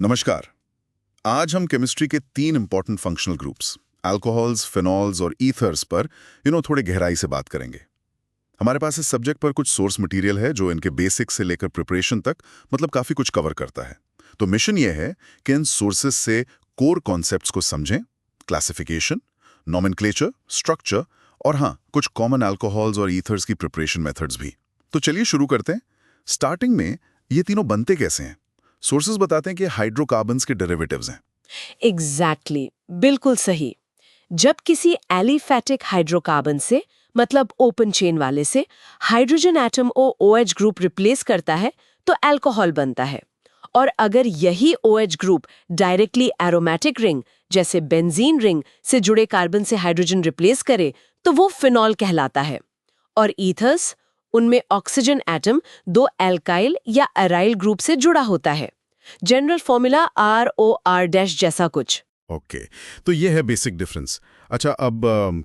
नमस्कार। आज हम केमिस्ट्री के 3 important functional groups alcohols, phenols और ईथर्स पर थोड़े गहराई से बात करेंगे। हमारे पास इस सब्जेक्ट पर कुछ सोर्स मटेरियल है जो इनके बेसिक से लेकर प्रिपरेशन तक काफ़ी कुछ कवर करता है। तो मिशन ये है कि इन सोर्सेज से कोर कॉन्सेप्ट्स को समझें, क्लासिफिकेशन, नॉमेनक्लेचर, स्ट्रक्चर और हाँ, कुछ कॉमन अल्कोहल्स और ईथर्स की प्रिपरेशन मेथड्स भी। तो चलिए शुरू करते हैं। स्टार्टिंग में ये तीनों बनते कैसे हैं? सोर्सेज बताते हैं कि हाइड्रोकार्बन्स के डेरिवेटिव्स हैं। एग्जैक्टली बिल्कुल सही। जब किसी एलिफैटिक हाइड्रोकार्बन से मतलब ओपन चेन वाले से हाइड्रोजन एटम को OH ग्रुप रिप्लेस करता है तो अल्कोहल बनता है। और अगर यही OH group directly aromatic ring जैसे बेंजीन रिंग से जुड़े कार्बन से हाइड्रोजन रिप्लेस करे तो वो फिनॉल कहलाता है। और ईथर्स, उनमें ऑक्सीजन एटम 2 एल्काइल या अराइल ग्रुप से जुड़ा होता है। जनरल फॉर्मूला ROR- जैसा कुछ। ओके, तो ये है बेसिक डिफरेंस। अच्छा, अब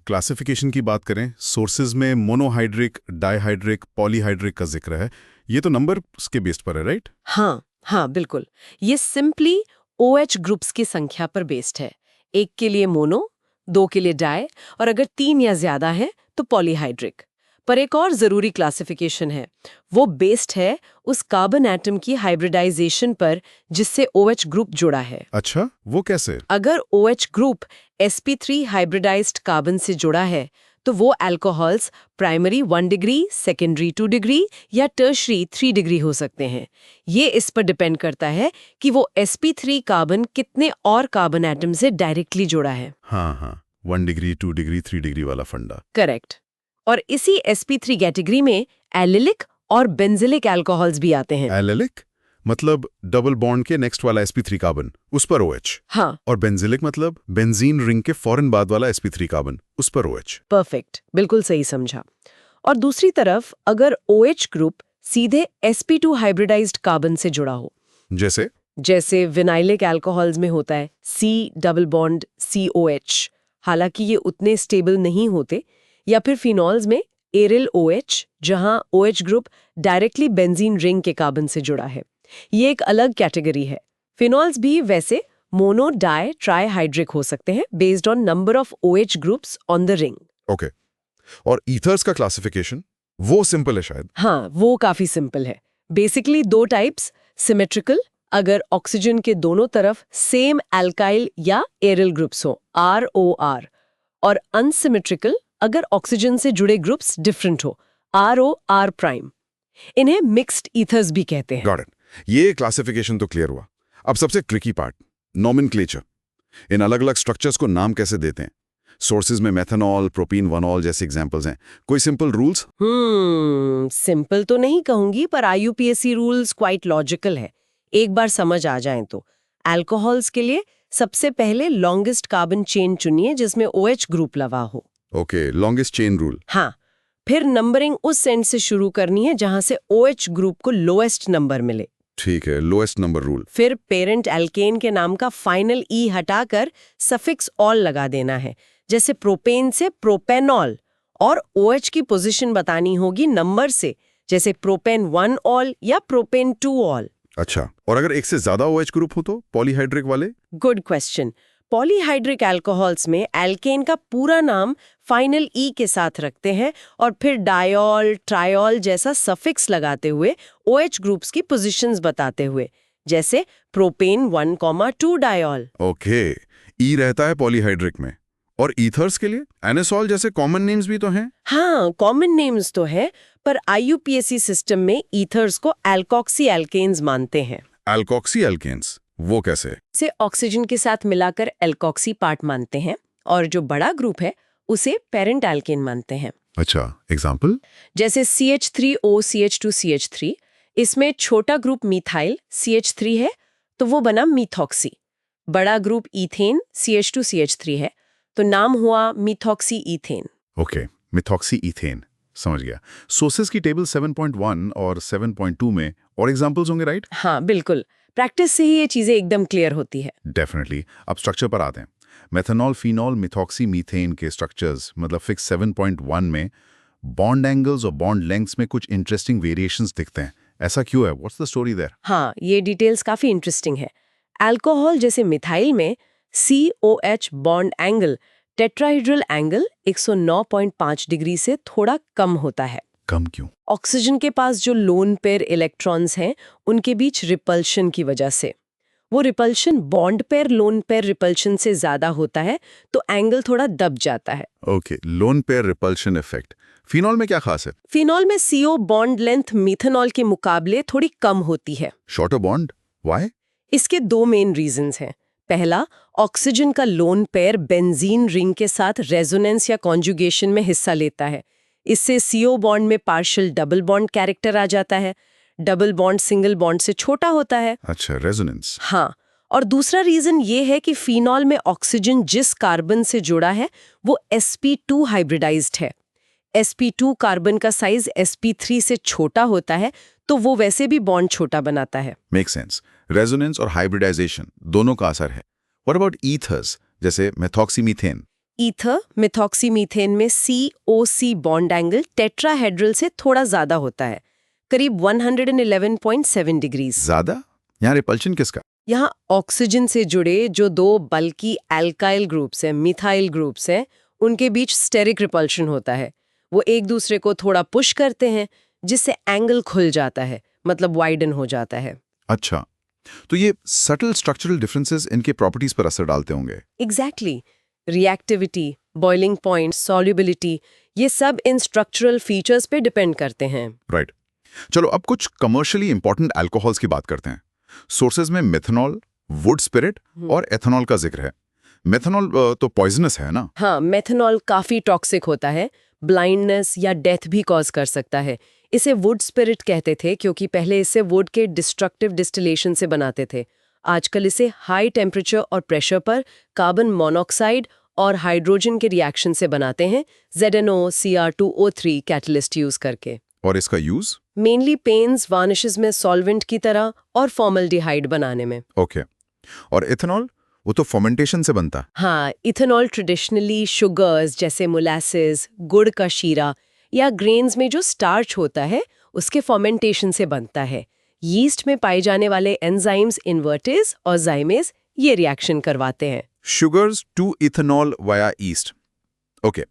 क्लासिफिकेशन की बात करें। सोर्सेज में मोनोहाइड्रिक, डाइहाइड्रिक, पॉलीहाइड्रिक का जिक्र है। ये तो नंबर के बेस्ड पर है, राइट? हाँ बिल्कुल। ये सिंपली OH ग्रुप्स की संख्या पर बेस्ड है। 1 के लिए मोनो, 2 के लिए डाई और अगर 3 या ज्यादा है तो पॉलीहाइड्रिक। पर एक और जरूरी क्लासिफिकेशन है, वो बेस्ड है उस कार्बन एटम की हाइब्रिडाइजेशन पर जिससे OH ग्रुप जुड़ा है। अच्छा, वो कैसे? अगर OH group sp3 hybridised carbon से जुड़ा है तो वो alcohols primary 1 degree, secondary 2 degree या टर्शरी 3 डिग्री हो सकते हैं। ये इस पर डिपेंड करता है कि वो sp3 कार्बन कितने और कार्बन एटम से डायरेक्टली जुड़ा है। हाँ, 1 डिग्री, 2 डिग्री, 3 डिग्री वाला फंडा। करेक्ट। और इसी sp3 कैटेगरी में एलिलिक और बेंजिलिक अल्कोहल्स भी आते हैं। एलिलिक मतलब डबल बॉन्ड के नेक्स्ट वाला sp3 कार्बन, उस पर OH। हाँ, और बेंजिलिक मतलब बेंजीन रिंग के फौरन बाद वाला sp3 कार्बन, उस पर OH। परफेक्ट, बिल्कुल सही समझा। और दूसरी तरफ अगर OH ग्रुप सीधे sp2 हाइब्रिडाइज्ड कार्बन से जुड़ा हो, जैसे विनाइलिक अल्कोहल्स में होता है C डबल बॉन्ड COH, हालांकि ये उतने स्टेबल नहीं होते, या फिर फिनॉल्स में एरिल OH जहां OH group directly benzene ring के कार्बन से जुड़ा है। ये एक अलग कैटेगरी है। फिनॉल्स भी वैसे मोनो, डाई, ट्राइहाइड्रिक हो सकते हैं based on number of OH groups on the ring. Okay. और ईथर्स का क्लासिफिकेशन वो सिंपल है शायद। हाँ, वो काफी सिंपल है। बेसिकली 2 टाइप्स, सिमेट्रिकल अगर ऑक्सीजन के दोनों तरफ सेम अल्काइल या एरिल ग्रुप्स हो ROR, और अनसिमेट्रिकल अगर ऑक्सीजन से जुड़े ग्रुप्स डिफरेंट हो ROR'। इन्हें मिक्स्ड ईथर्स भी कहते हैं। Got it. ये क्लासिफिकेशन तो क्लियर हुआ। अब सबसे ट्रिकी पार्ट, नॉमेनक्लेचर। इन अलग अलग स्ट्रक्चर्स को नाम कैसे देते हैं? सोर्सेज में मेथनॉल, प्रोपीन, वनॉल जैसे एग्जांपल्स हैं। कोई सिंपल रूल्स? सिंपल तो नहीं कहूंगी, पर IUPAC रूल्स क्वाइट लॉजिकल है। एक बार समझ आ जाएं तो अल्कोहल्स के लिए सबसे पहले लॉन्गेस्ट कार्बन चेन चुनिए जिसमें OH ग्रुप लगा हो। Okay, longest chain rule. हाँ, फिर नंबरिंग उस एंड से शुरू करनी है जहां से OH ग्रुप को लोएस्ट नंबर मिले। ठीक है, लोएस्ट नंबर रूल। फिर पेरेंट एल्केन के नाम का फाइनल E हटाकर सफिक्स ऑल लगा देना है, जैसे प्रोपेन से प्रोपेनॉल। और OH की पोजीशन बतानी होगी नंबर से, जैसे प्रोपेन 1 ऑल या प्रोपेन 2 ऑल। अच्छा, और अगर एक से ज्यादा OH ग्रुप हो तो पॉलीहाइड्रिक वाले? Good question. पॉलीहाइड्रिक अल्कोहल्स में एल्केन का पूरा नाम फाइनल E के साथ रखते हैं और फिर डायॉल, ट्रायॉल जैसा सफिक्स लगाते हुए OH ग्रुप्स की पोजीशंस बताते हुए, जैसे प्रोपेन 1,2 डायॉल। ओके, ई रहता है पॉलीहाइड्रिक में। और ईथर्स के लिए एनेसॉल जैसे कॉमन नेम्स भी तो हैं। हाँ, कॉमन नेम्स तो है, पर IUPAC सिस्टम में ईथर्स को एल्कोक्सी एल्केन्स मानते हैं। एल्कोक्सी एल्केन्स, वो कैसे? से ऑक्सीजन के साथ मिलाकर एल्कोक्सी पार्ट मानते हैं, और जो बड़ा ग्रुप है उसे पेरेंट एल्केन मानते हैं। अच्छा, एग्जाम्पल? जैसे CH3OCH2CH3, इसमें छोटा ग्रुप मिथाइल CH3 है तो वो बना मिथॉक्सी। बड़ा ग्रुप ईथेन CH2CH3 है तो नाम हुआ methoxy ethane. Okay, methoxy ethane, समझ गया। सोर्सेज की टेबल 7.1 और 7.2 में और एग्जांपल्स होंगे, राइट? हाँ बिल्कुल, प्रैक्टिस से ही ये चीजें एकदम क्लियर होती है। डेफिनेटली। अब स्ट्रक्चर पर आते हैं। मेथनॉल, फिनॉल, मिथॉक्सी मीथेन के स्ट्रक्चर्स मतलब फिक्स 7.1 में बॉन्ड एंगल्स और बॉन्ड लेंथ्स में कुछ इंटरेस्टिंग वेरिएशंस दिखते हैं। ऐसा क्यों है? What's the story there? हाँ, ये डिटेल्स काफी इंटरेस्टिंग है। अल्कोहल जैसे मिथाइल में COH bond angle tetrahedral angle 109.5 degree से थोड़ा कम होता है। कम क्यों? ऑक्सीजन के पास जो लोन पेयर इलेक्ट्रॉन्स हैं उनके बीच रिपल्शन की वजह से। वो repulsion bond pair lone pair repulsion से ज्यादा होता है तो एंगल थोड़ा दब जाता है। Okay, lone pair repulsion effect. Phenol में क्या खास है? फिनॉल में CO बॉन्ड लेंथ मिथेनॉल के मुकाबले थोड़ी कम होती है। Shorter bond, why? इसके दो मेन रीजंस हैं। पहला, ऑक्सीजन का लोन पेयर बेंजीन रिंग के साथ रेजोनेंस या कॉन्जुगेशन में हिस्सा लेता है। इससे CO बॉन्ड में पार्शियल डबल बॉन्ड कैरेक्टर आ जाता है। डबल बॉन्ड सिंगल बॉन्ड से छोटा होता है। अच्छा, रेजोनेंस। हाँ, और दूसरा रीजन ये है कि फिनॉल में ऑक्सीजन जिस कार्बन से जुड़ा है वो sp2 हाइब्रिडाइज्ड है। sp2 कार्बन का साइज sp3 से छोटा होता है तो वो वैसे भी बॉन्ड छोटा बनाता है। Make sense. रेजोनेंस और हाइब्रिडाइजेशन दोनों का असर है। व्हाट अबाउट ईथर्स जैसे मेथॉक्सीमीथेन? ईथर मेथॉक्सीमीथेन में COC बॉन्ड एंगल टेट्राहेड्रल से थोड़ा ज्यादा होता है, करीब 111.7 डिग्रीज। ज्यादा? यहाँ रिपल्शन किसका? यहाँ ऑक्सीजन से जुड़े जो दो बल्कि एल्काइल ग्रुप्स हैं, मिथाइल ग्रुप्स हैं, उनके बीच स्टेरिक रिपल्शन होता है। वो एक दूसरे को थोड़ा पुश करते हैं जिससे एंगल खुल जाता है, मतलब वाइडन हो जाता है। अच्छा, तो ये सटल स्ट्रक्चरल डिफरेंसेस इनके प्रॉपर्टीज पर असर डालते होंगे। Exactly. Reactivity, boiling point, solubility, ये सब इन स्ट्रक्चरल फीचर्स पे डिपेंड करते हैं। राइट। चलो अब कुछ कमर्शियली इंपॉर्टेंट अल्कोहल्स की बात करते हैं। सोर्सेज में मेथनॉल, वुड स्पिरिट और एथेनॉल का जिक्र है। मेथनॉल तो पॉइजनस है ना? हाँ, मेथनॉल काफी टॉक्सिक होता है, ब्लाइंडनेस या डेथ भी कॉज कर सकता है। इसे वुड स्पिरिट कहते थे क्योंकि पहले इसे वुड के डिस्ट्रक्टिव डिस्टिलेशन से बनाते थे। आजकल इसे हाई टेम्परेचर और प्रेशर पर कार्बन मोनोऑक्साइड और हाइड्रोजन के रिएक्शन से बनाते हैं, ZNO Cr2O3 कैटलिस्ट यूज करके। और इसका यूज? मेनली पेंट्स, वार्निशेस में सॉल्वेंट की तरह और फॉर्मल्डिहाइड बनाने में। ओके। और इथेनॉल? वो तो फर्मेंटेशन से बनता है। हाँ, इथेनॉल ट्रेडिशनली शुगर्स जैसे मोलासेस, गुड़ का शीरा या ग्रेन्स में जो स्टार्च होता है उसके फर्मेंटेशन से बनता है। यीस्ट में पाए जाने वाले एंजाइम्स इन्वर्टेज और जाइमेज ये रिएक्शन करवाते हैं। Sugars to ethanol via yeast. Okay.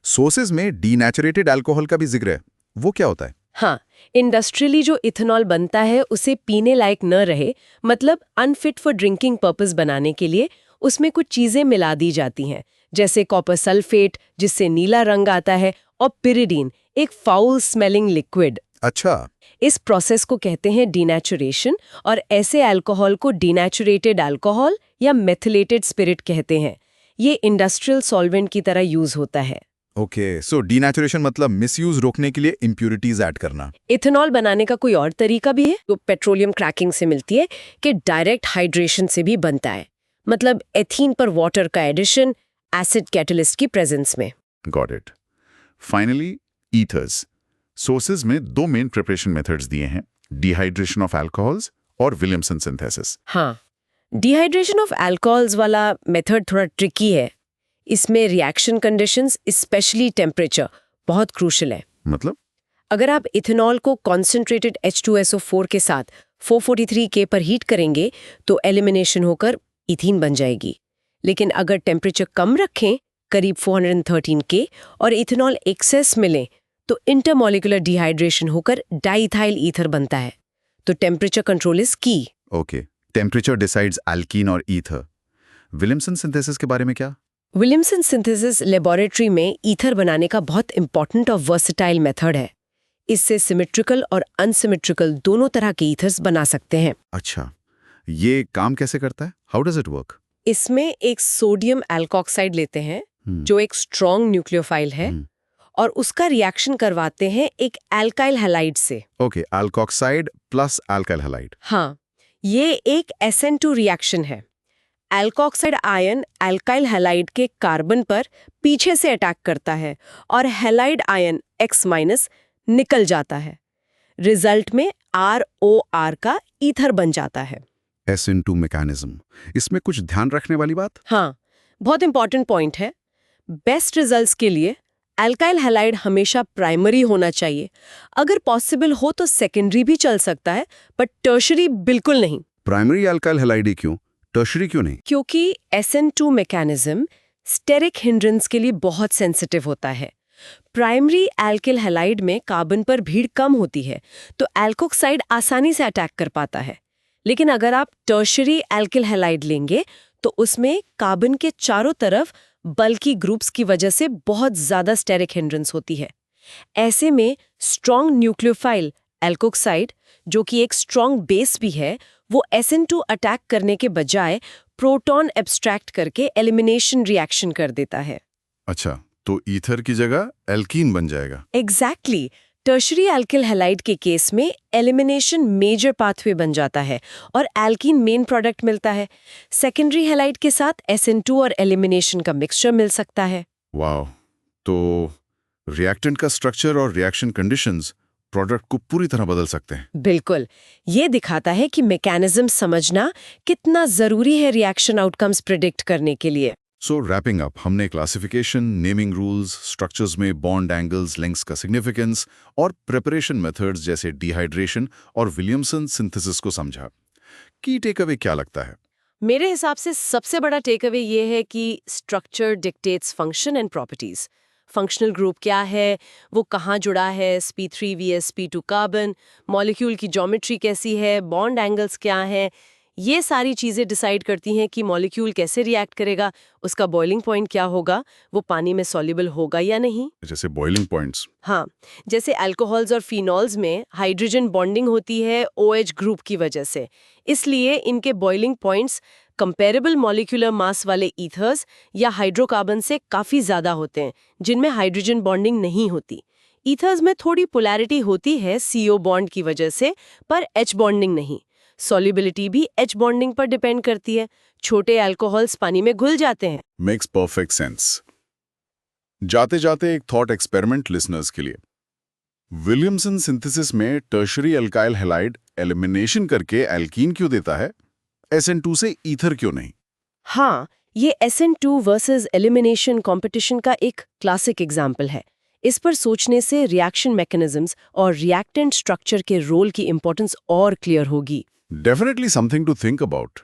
Sources में डीनेचुरेटेड अल्कोहल का भी जिक्र है, वो क्या होता है? हाँ, इंडस्ट्रियली जो इथेनॉल बनता है उसे पीने लायक न रहे, मतलब अनफिट फॉर ड्रिंकिंग पर्पस बनाने के लिए उसमें कुछ चीजें मिला दी जाती हैं, जैसे कॉपर सल्फेट जिससे नीला रंग आता है और पिरिडीन, एक फाउल स्मेलिंग लिक्विड। अच्छा। इस प्रोसेस को कहते हैं डीनेचुरेशन और ऐसे अल्कोहल को डीनेचुरेटेड अल्कोहल या मेथिलेटेड स्पिरिट कहते हैं। ये इंडस्ट्रियल सॉल्वेंट की तरह यूज होता है। ओके, सो डीनेचुरेशन मतलब मिसयूज रोकने के लिए इंप्यूरिटीज ऐड करना। इथेनॉल बनाने का कोई और तरीका भी है जो पेट्रोलियम क्रैकिंग से मिलती है कि डायरेक्ट हाइड्रेशन से भी बनता है, मतलब एथीन पर वाटर का एडिशन एसिड कैटलिस्ट की प्रेजेंस में। Got it. Finally ethers. Sources में दो मेन प्रिपरेशन मेथड्स दिए हैं, डिहाइड्रेशन ऑफ अल्कोहल्स और विलियमसन सिंथेसिस। हाँ, डिहाइड्रेशन ऑफ अल्कोहल्स वाला मेथड थोड़ा ट्रिकी है। इसमें रिएक्शन कंडीशंस, स्पेशली टेम्परेचर, बहुत क्रूशल है। मतलब? अगर आप इथेनॉल को कॉन्सेंट्रेटेड H2SO4 के साथ 443 K पर हीट करेंगे तो एलिमिनेशन होकर इथीन बन जाएगी। लेकिन अगर टेम्परेचर कम रखें, करीब 413 K, और इथेनॉल एक्सेस मिले तो इंटरमॉलिक्यूलर डिहाइड्रेशन होकर डाइथाइल ईथर बनता है। तो टेम्परेचर कंट्रोल इज की। ओके, टेम्परेचर डिसाइड्स अल्कीन और ईथर। विलियमसन सिंथेसिस के बारे में क्या? विलियमसन सिंथेसिस लेबोरेटरी में ईथर बनाने का बहुत इंपॉर्टेंट और वर्सेटाइल मेथड है। इससे सिमेट्रिकल और अनसिमेट्रिकल दोनों तरह के ईथर्स बना सकते हैं। अच्छा, ये काम कैसे करता है? How does it work? इसमें एक सोडियम एल्कोक्साइड लेते हैं जो एक स्ट्रॉन्ग न्यूक्लियोफाइल है और उसका रिएक्शन करवाते हैं एक एल्काइल हैलाइड से। Okay, alkoxide plus alkyl halide. हाँ, ये एक SN2 रिएक्शन है। एल्कोक्साइड आयन एल्काइल हैलाइड के कार्बन पर पीछे से अटैक करता है और हैलाइड आयन X- निकल जाता है। रिजल्ट में ROR का ईथर बन जाता है। SN2 mechanism. इसमें कुछ ध्यान रखने वाली बात? हाँ, बहुत इंपॉर्टेंट पॉइंट है। बेस्ट रिजल्ट्स के लिए एल्काइल हैलाइड हमेशा प्राइमरी होना चाहिए। अगर पॉसिबल हो तो सेकेंडरी भी चल सकता है, बट टर्शरी बिल्कुल नहीं। प्राइमरी एल्काइल हैलाइड ही क्यों? टर्शरी क्यों नहीं? क्योंकि SN2 मैकेनिज्म स्टेरिक हिंड्रेंस के लिए बहुत सेंसिटिव होता है। प्राइमरी एल्किल हैलाइड में कार्बन पर भीड़ कम होती है, तो एल्कोक्साइड आसानी से अटैक कर पाता है। लेकिन अगर आप टर्शरी एल्किल हैलाइड लेंगे तो उसमें कार्बन के चारों तरफ बल्की ग्रुप्स की वजह से बहुत ज्यादा स्टेरिक हिंड्रेंस होती है। ऐसे में स्ट्रॉन्ग न्यूक्लियोफाइल एल्कोक्साइड, जो कि एक स्ट्रॉन्ग बेस भी है, वो SN2 अटैक करने के बजाय प्रोटॉन एब्स्ट्रैक्ट करके एलिमिनेशन रिएक्शन कर देता है। अच्छा, तो ईथर की जगह एल्कीन बन जाएगा। एग्जैक्टली टर्शरी एल्किल हैलाइड के केस में एलिमिनेशन मेजर पाथवे बन जाता है और एल्कीन मेन प्रोडक्ट मिलता है। सेकेंडरी हैलाइड के साथ SN2 और एलिमिनेशन का मिक्सचर मिल सकता है। वाओ, तो रिएक्टेंट का स्ट्रक्चर और रिएक्शन कंडीशंस प्रोडक्ट को पूरी तरह बदल सकते हैं। बिल्कुल, ये दिखाता है कि मैकेनिज्म समझना कितना जरूरी है रिएक्शन आउटकम्स प्रिडिक्ट करने के लिए। सो रैपिंग अप, हमने क्लासिफिकेशन, नेमिंग रूल्स, स्ट्रक्चर्स में बॉन्ड एंगल्स, लेंथ्स का सिग्निफिकेंस और प्रिपरेशन मेथड्स जैसे डिहाइड्रेशन और विलियमसन सिंथेसिस को समझा। की टेकअवे क्या लगता है? मेरे हिसाब से सबसे बड़ा टेकअवे ये है कि structure dictates function and properties. Functional group क्या है, वो कहाँ जुड़ा है, sp3 vs sp2 carbon, molecule की ज्योमेट्री कैसी है, बॉन्ड एंगल्स क्या हैं, ये सारी चीज़ें डिसाइड करती हैं कि मॉलिक्यूल कैसे रिएक्ट करेगा, उसका बॉइलिंग पॉइंट क्या होगा, वो पानी में सॉल्युबल होगा या नहीं। जैसे बॉइलिंग पॉइंट्स। हाँ, जैसे अल्कोहल्स और फिनॉल्स में हाइड्रोजन बॉन्डिंग होती है OH ग्रुप की वजह से, इसलिए इनके boiling points comparable molecular mass वाले ईथर्स या हाइड्रोकार्बन से काफ़ी ज़्यादा होते हैं, जिनमें हाइड्रोजन बॉन्डिंग नहीं होती। ईथर्स में थोड़ी पोलैरिटी होती है CO बॉन्ड की वजह से, पर H बॉन्डिंग नहीं। सॉल्युबिलिटी भी H बॉन्डिंग पर डिपेंड करती है। छोटे अल्कोहल्स पानी में घुल जाते हैं। Makes perfect sense. जाते जाते एक थॉट एक्सपेरिमेंट लिसनर्स के लिए। विलियमसन सिंथेसिस में टर्शरी अल्काइल हैलाइड एलिमिनेशन करके एल्कीन क्यों देता है? SN2 से ईथर क्यों नहीं? हाँ, ये SN2 वर्सेस एलिमिनेशन कंपटीशन का एक क्लासिक एग्जाम्पल है। इस पर सोचने से रिएक्शन मैकेनिज्म्स और रिएक्टेंट स्ट्रक्चर के रोल की इंपॉर्टेंस और क्लियर होगी। Definitely something to think about.